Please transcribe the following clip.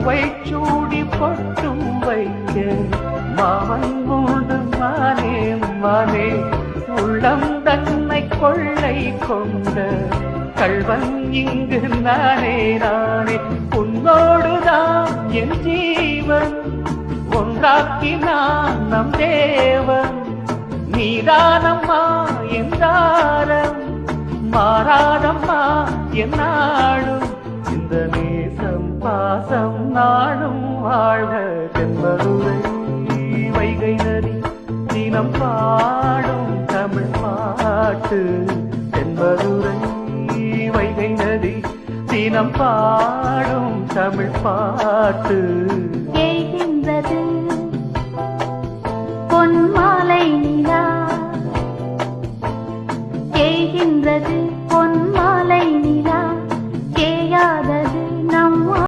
வைச்சூடி பொட்டும் வைக்க மாமன் உண்டு மானே மானே உள்ளம் தன்னை கொள்ளை கொண்ட கள்வன் இங்கு நானே நானே உன்னோடுதான் என் ஜீவன் ஒன்றாக்கினான் நம் தேவன் நீதானம்மா என் தாரம் மாறாதம்மா என் நாடும் இந்த நேசம் பாசம் நாடும் வாழ்க தென்பதுரை வைகை நதி தினம் பாடும் தமிழ் பாட்டு தென்பதுரை வைகை நதி தினம் பாடும் தமிழ் பாட்டு